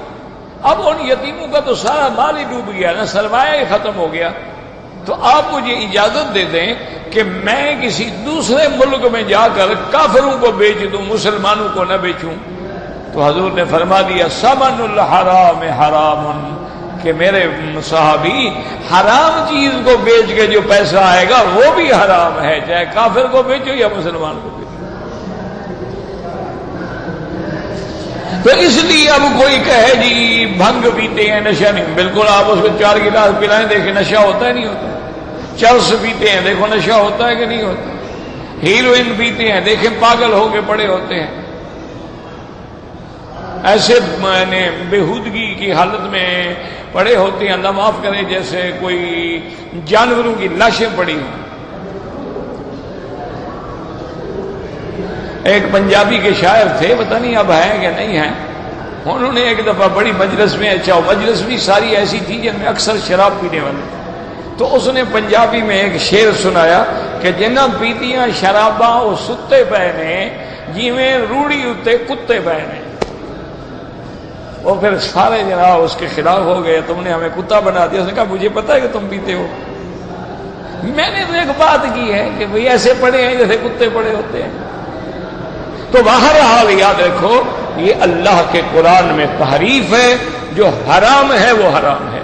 اب ان یتیموں کا تو سارا مال ہی ڈوب گیا نا، سرمایہ ہی ختم ہو گیا، تو آپ مجھے اجازت دے دیں کہ میں کسی دوسرے ملک میں جا کر کافروں کو بیچ دوں، مسلمانوں کو نہ بیچوں۔ تو حضور نے فرما دیا ثمن الحرام حرام، کہ میرے صحابی حرام چیز کو بیچ کے جو پیسہ آئے گا وہ بھی حرام ہے، چاہے کافر کو بیچو یا مسلمان کو بیچو۔ تو اس لیے اب کوئی کہے جی بھنگ پیتے ہیں نشہ نہیں، بالکل آپ اس کو 4 گلاس پلائیں، دیکھیں نشہ ہوتا ہے نہیں ہوتا، چرس پیتے ہیں دیکھو نشہ ہوتا ہے کہ نہیں ہوتا، ہیروئن پیتے ہیں دیکھیں پاگل ہو کے پڑے ہوتے ہیں، ایسے بےہودگی کی حالت میں پڑے ہوتے ہیں، اللہ معاف کرے جیسے کوئی جانوروں کی لاشیں پڑی ہوں۔ ایک پنجابی کے شاعر تھے، پتہ نہیں اب ہیں کہ نہیں ہیں، انہوں نے ایک دفعہ بڑی مجلس میں، اچھا مجلس بھی ساری ایسی تھی جن میں اکثر شراب پینے والے، تو اس نے پنجابی میں ایک شعر سنایا کہ جنہاں پیتیاں شراباں وہ ستے پے نے، جیویں روڑی اتے کتے پے نے۔ وہ پھر سارے جناب اس کے خلاف ہو گئے، تم نے ہمیں کتا بنا دیا۔ اس نے کہا مجھے پتا ہے کہ تم پیتے ہو، میں نے تو ایک بات کی ہے کہ بھئی ایسے پڑے ہیں جیسے کتے پڑے ہوتے ہیں۔ تو بہرحال یاد رکھو یہ اللہ کے قرآن میں تحریف ہے، جو حرام ہے وہ حرام ہے،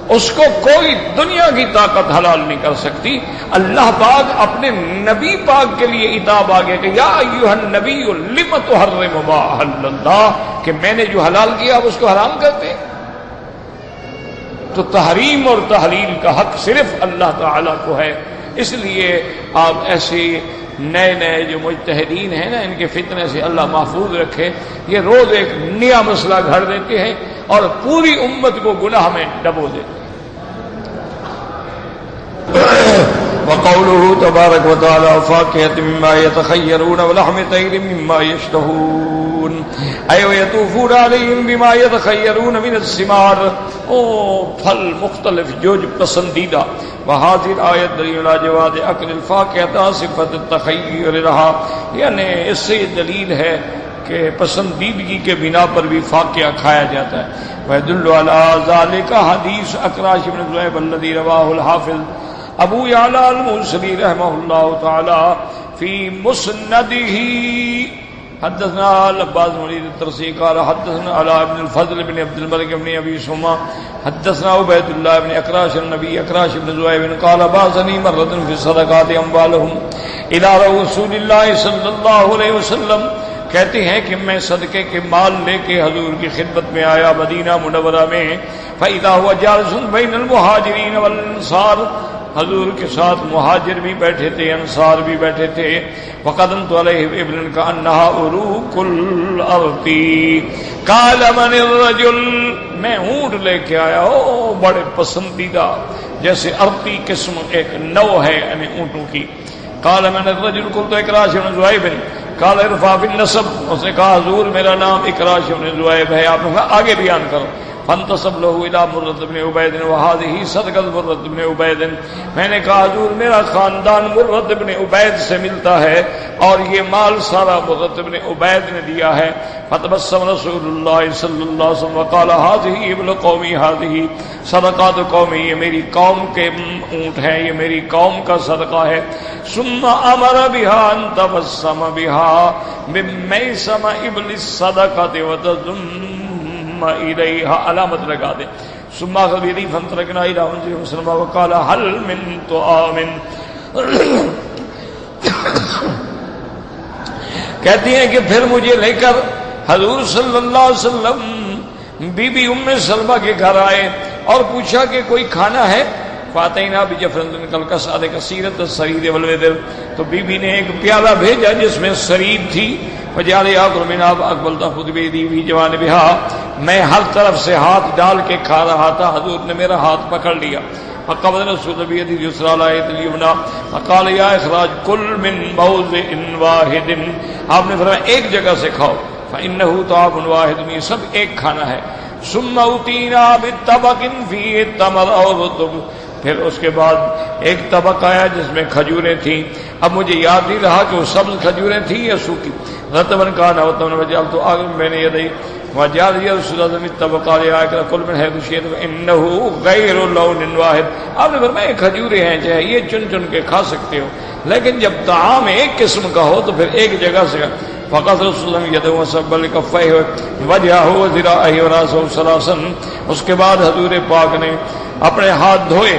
اس کو کوئی دنیا کی طاقت حلال نہیں کر سکتی۔ اللہ پاک اپنے نبی پاک کے لیے عتاب آگے کہ یا ایھا النبی لم تحرم ما احل اللہ، کہ کہ میں نے جو حلال کیا آپ اس کو حرام کرتے؟ تو تحریم اور تحلیل کا حق صرف اللہ تعالی کو ہے. اس لیے آپ ایسے نئے نئے جو مجتہدین ہیں نا، ان کے فتنے سے اللہ محفوظ رکھے. یہ روز ایک نیا مسئلہ گھڑ دیتے ہیں اور پوری امت کو گناہ میں ڈبو دیتے ہیں. وقوله تبارک وتعالی فاکہۃ مما یتخیرون ولحم طیر مما یشتہون اے ویطوفون علیہم بما یتخیرون من الثمار، پھل مختلف جو پسندیدہ. وحاضر آیت دلیل علی جواز اکل الفاکہۃ صفت التخیر رہا، یعنی اس سے دلیل ہے کہ پسندیدگی کے بنا پر بھی فاکہہ کھایا جاتا ہے. ویدل علی ذالک حدیث اکراش بن ذؤیب الذی رواہ الحافظ ابو یعلا الموصلی رحمہ اللہ تعالی فی مسندہ. حدثنا العباس بن ولید الطرسی قال حدثنا علاء بن الفضل بن عبد الملک بن ابی سما حدثنا عبید اللہ بن اکراش النبی اکراش بن ذؤیب قال بعثنی مرۃ فی الصدقات اموالهم الی رسول اللہ صلی اللہ علیہ وسلم. کہتے ہیں کہ میں صدقے کے مال لے کے حضور کی خدمت میں آیا مدینہ منورہ میں. فإذا هو جالس بین المہاجرین والانصار، حضور کے ساتھ مہاجر بھی بیٹھے تھے، انصار بھی بیٹھے تھے. وقدمت علیہ ابن کأنها عروق الارض قال من الرجل، میں اونٹ لے کے آیا ہو بڑے پسندیدہ، جیسے ارتی قسم ایک نو ہے یعنی اونٹوں کی. قال من الرجل قلت اکراش بن ذؤیب قال ارفع بالنسب، اس نے کہا حضور میرا نام اکراش بن ذؤیب ہے. آپ نے کہا آگے بیان کرو. فانتصب له الى مرۃ بن عبید وهذه صدقۃ مرۃ بن عبید، میں نے کہا حضور میرا خاندان مرۃ بن عبید سے ملتا ہے اور یہ مال سارا مرۃ بن عبید نے دیا ہے. فتبسم رسول اللہ صلی اللہ علیہ وسلم وقال هذه ابن قومی هذه صدقات قومی، یہ میری قوم کے اونٹ ہیں، یہ میری قوم کا صدقہ ہے. ثم امر بها ان تبسم بها من میسم ابل الصدقۃ وتضم الیہا، علامت لگا دیں. ثم اخذ بیدی فانطلقنا الی منزل مسلمہ وقال هل من طعام، کہتی ہیں کہ پھر مجھے لے کر حضور صلی اللہ علیہ وسلم بی بی ام سلمہ کے گھر آئے اور پوچھا کہ کوئی کھانا ہے. فاتینا بجفرن کالقصعۃ کثیرۃ السرید والودر، تو بی بی نے ایک پیالہ بھیجا جس میں سرید تھی. فجعل یاکل منها فاقبلت خود بیدی فی جوانبها، میں ہر طرف سے ہاتھ ڈال کے کھا رہا تھا، حضور نے میرا ہاتھ پکڑ لیا. فقبض رسول بیدی اليسرى على يد اليمنى فقال یا اخراج کل من موضع واحد، آپ نے فرمایا ایک جگہ سے کھاؤ. فانه طعام واحد، یہ سب ایک کھانا ہے. ثم اوتینا بطبق فيه التمر او رطب، پھر اس کے بعد ایک طبق آیا جس میں کھجوریں تھیں. اب مجھے یاد نہیں رہا کہ وہ سبز کھجوریں تھیں یا سوکھی. رطبن کان وطبن وجعلت آگے میں نے یدی وجعل رسول اللہ صلی طبق علیہ کہ کل من حیث شئت فانه غیر لون واحد، آپ نے فرمایا کھجوریں ہیں چاہے یہ چن چن کے کھا سکتے ہو، لیکن جب طعام ایک قسم کا ہو تو پھر ایک جگہ سے. فقط رسول اللہ یدہ وسبل کفیہ وجهه وذراعه وراسه ثلاثا، اس کے بعد حضور پاک نے اپنے ہاتھ دھوئے،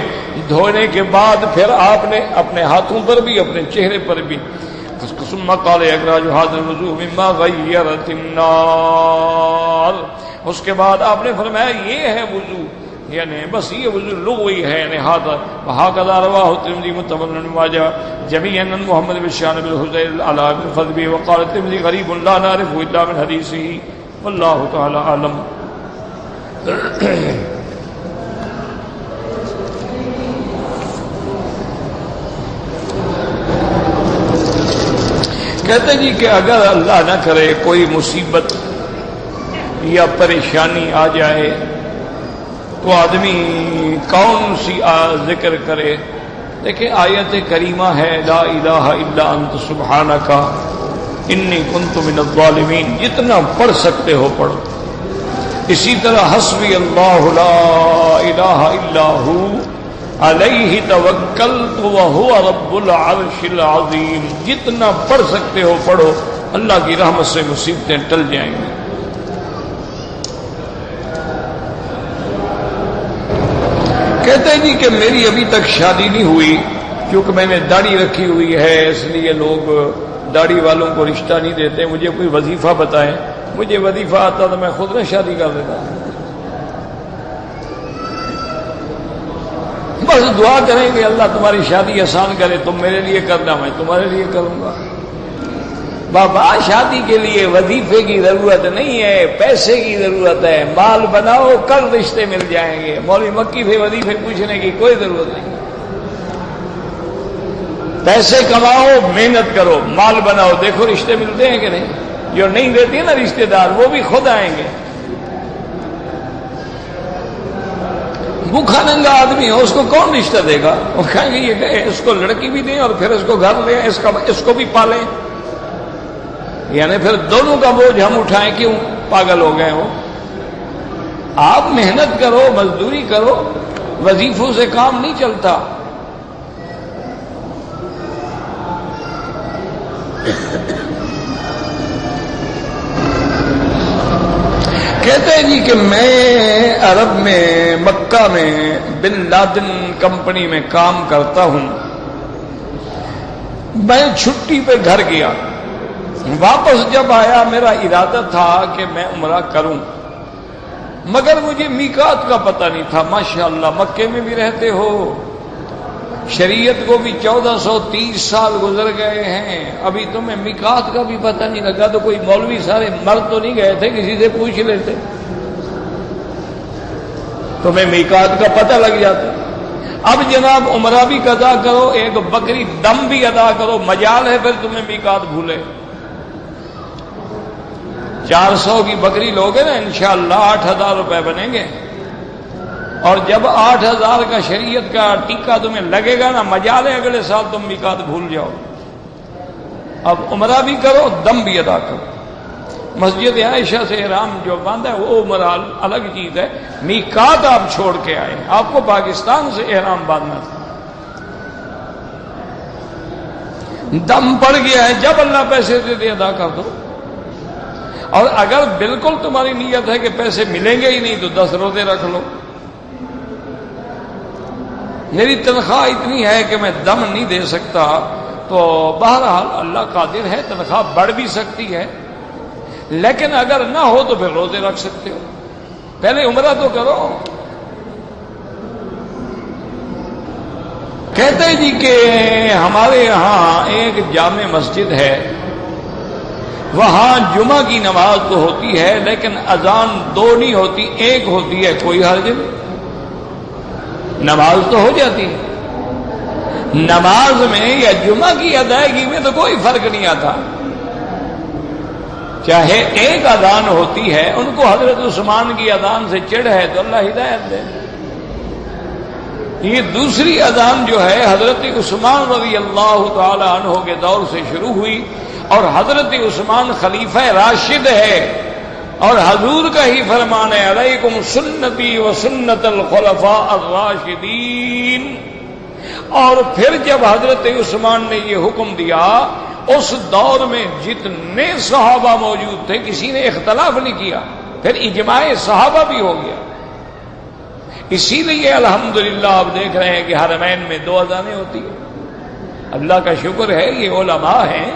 دھونے کے بعد پھر آپ نے اپنے ہاتھوں پر بھی اپنے چہرے پر بھی. ثم قال اخراج هذا الوضوء مما غيرت النار، اس کے بعد آپ نے فرمایا یہ ہے وضو، یعنی بس یہ وضو لغوی ہے، یعنی ہاتھ. وهكذا رواه الترمذي متفق ماجه جميعا عن محمد بن شان بن حذيل على بن فضل وقال الترمذي غريب لا نعرفه الا من حديثه والله تعالى اعلم. کہتے جی کہ اگر اللہ نہ کرے کوئی مصیبت یا پریشانی آ جائے تو آدمی کون سی ذکر کرے. دیکھیں آیت کریمہ ہے لا الہ الا انت سبحانک انی کنت من الظالمین، جتنا پڑھ سکتے ہو پڑھو. اسی طرح حسبی اللہ لا الہ الا ہو علیہ توکلت وہو رب العرش العظیم، جتنا پڑھ سکتے ہو پڑھو، اللہ کی رحمت سے مصیبتیں ٹل جائیں گی. کہتے ہیں جی کہ میری ابھی تک شادی نہیں ہوئی کیونکہ میں نے داڑھی رکھی ہوئی ہے، اس لیے لوگ داڑھی والوں کو رشتہ نہیں دیتے. مجھے کوئی وظیفہ بتائیں. مجھے وظیفہ آتا تو میں خود نہ شادی کر لیتا. بس دعا کریں گے اللہ تمہاری شادی آسان کرے, تم میرے لیے کرنا میں تمہارے لیے کروں گا. بابا شادی کے لیے وظیفے کی ضرورت نہیں ہے, پیسے کی ضرورت ہے. مال بناؤ کل رشتے مل جائیں گے. مولوی مکی سے وظیفے پوچھنے کی کوئی ضرورت نہیں. پیسے کماؤ, محنت کرو, مال بناؤ, دیکھو رشتے ملتے ہیں کہ نہیں. جو نہیں دیتے نا رشتے دار وہ بھی خود آئیں گے. بھوکھا ننگا آدمی ہو اس کو کون رشتہ دے گا؟ وہ کہیں گے یہ اس کو لڑکی بھی دیں اور پھر اس کو گھر دیں, اس کو بھی پالیں. یعنی پھر دونوں کا بوجھ ہم اٹھائیں, کیوں پاگل ہو گئے ہو؟ آپ محنت کرو, مزدوری کرو, وظیفوں سے کام نہیں چلتا. کہتے ہیں جی کہ میں عرب میں مکہ میں بن لادن کمپنی میں کام کرتا ہوں. میں چھٹی پہ گھر گیا, واپس جب آیا میرا ارادہ تھا کہ میں عمرہ کروں, مگر مجھے میقات کا پتہ نہیں تھا. ماشاءاللہ مکے میں بھی رہتے ہو, شریعت کو بھی 1430 سال گزر گئے ہیں, ابھی تمہیں میقات کا بھی پتہ نہیں لگا. تو کوئی مولوی سارے مر تو نہیں گئے تھے, کسی سے پوچھ لیتے, تمہیں میقات کا پتہ لگ جاتا. اب جناب عمرہ بھی قضا کرو, ایک بکری دم بھی ادا کرو, مجال ہے پھر تمہیں میقات بھولے. 400 کی بکری لوگے نا انشاءاللہ 8000 روپے بنیں گے. اور جب 8000 کا شریعت کا ٹیکہ تمہیں لگے گا نا, مجال ہے اگلے سال تم میقات بھول جاؤ. اب عمرہ بھی کرو, دم بھی ادا کرو. مسجد عائشہ سے احرام جو باندھا ہے وہ عمرہ الگ چیز ہے. میقات آپ چھوڑ کے آئے, آپ کو پاکستان سے احرام باندھنا تھا. دم پڑ گیا ہے, جب اللہ پیسے دے دے ادا کر دو. اور اگر بالکل تمہاری نیت ہے کہ پیسے ملیں گے ہی نہیں تو 10 روزے رکھ لو. میری تنخواہ اتنی ہے کہ میں دم نہیں دے سکتا, تو بہرحال اللہ قادر ہے, تنخواہ بڑھ بھی سکتی ہے, لیکن اگر نہ ہو تو پھر روزے رکھ سکتے ہو. پہلے عمرہ تو کرو. کہتے ہیں جی کہ ہمارے یہاں ایک جامع مسجد ہے, وہاں جمعہ کی نماز تو ہوتی ہے لیکن اذان 2 نہیں ہوتی, 1 ہوتی ہے. کوئی حرج نہیں, نماز تو ہو جاتی ہے. نماز میں یا جمعہ کی ادائیگی میں تو کوئی فرق نہیں آتا. چاہے 1 اذان ہوتی ہے, ان کو حضرت عثمان کی اذان سے چڑ ہے تو اللہ ہدایت دے. یہ دوسری اذان جو ہے حضرت عثمان رضی اللہ تعالی عنہ کے دور سے شروع ہوئی, اور حضرت عثمان خلیفہ راشد ہے, اور حضور کا ہی فرمان ہے علیکم سنتی و سنت الخلفاء الراشدین. اور پھر جب حضرت عثمان نے یہ حکم دیا, اس دور میں جتنے صحابہ موجود تھے کسی نے اختلاف نہیں کیا, پھر اجماع صحابہ بھی ہو گیا. اسی لیے الحمدللہ آپ دیکھ رہے ہیں کہ حرمین میں 2 اذانیں ہوتی ہیں. اللہ کا شکر ہے, یہ علماء ہیں,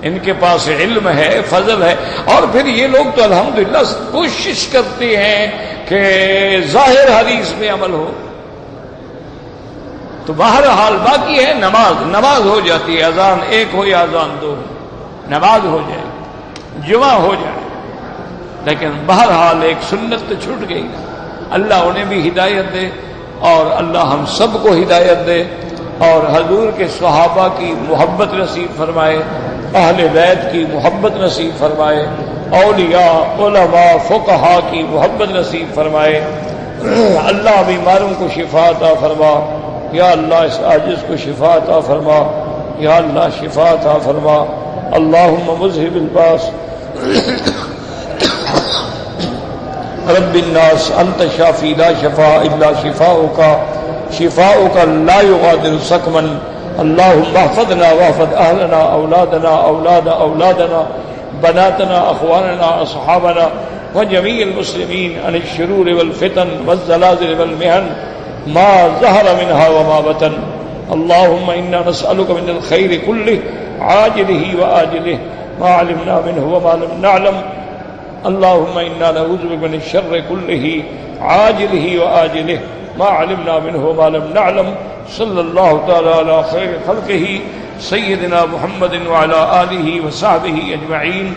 ان کے پاس علم ہے, فضل ہے, اور پھر یہ لوگ تو الحمدللہ کوشش کرتے ہیں کہ ظاہر حدیث میں عمل ہو. تو بہرحال باقی ہے نماز ہو جاتی ہے, اذان 1 ہو یا اذان 2 ہو, نماز ہو جائے, جمعہ ہو جائے, لیکن بہرحال ایک سنت تو چھوٹ گئی. اللہ انہیں بھی ہدایت دے, اور اللہ ہم سب کو ہدایت دے, اور حضور کے صحابہ کی محبت نصیب فرمائے, اہل بیت کی محبت نصیب فرمائے, اولیاء علماء فقہا کی محبت نصیب فرمائے. اللہ بیماروں کو شفا عطا فرما, یا اللہ اس عاجز کو شفا عطا فرما, یا اللہ شفا عطا فرما. اللہم مذہب الباس رب الناس انت شافی لا شفاء الا شفاؤک, شفاؤک لا یغادر سقما. اللهم احفظنا واحفظ اهلنا اولادنا اولاد اولادنا بناتنا اخواننا اصحابنا وجميع المسلمين عن الشرور والفتن والزلازل والمحن ما ظهر منها وما بطن. اللهم انا نسألك من الخير كله عاجله وآجله ما علمنا منه وما لم نعلم. اللهم إنا نعوذ بك من الشر كله عاجله وآجله ما علمنا منه وما لم نعلم. صلی اللہ تعالی علی خیر خلقہ سیدنا محمد وعلی آلہ وصحبہ اجمعین.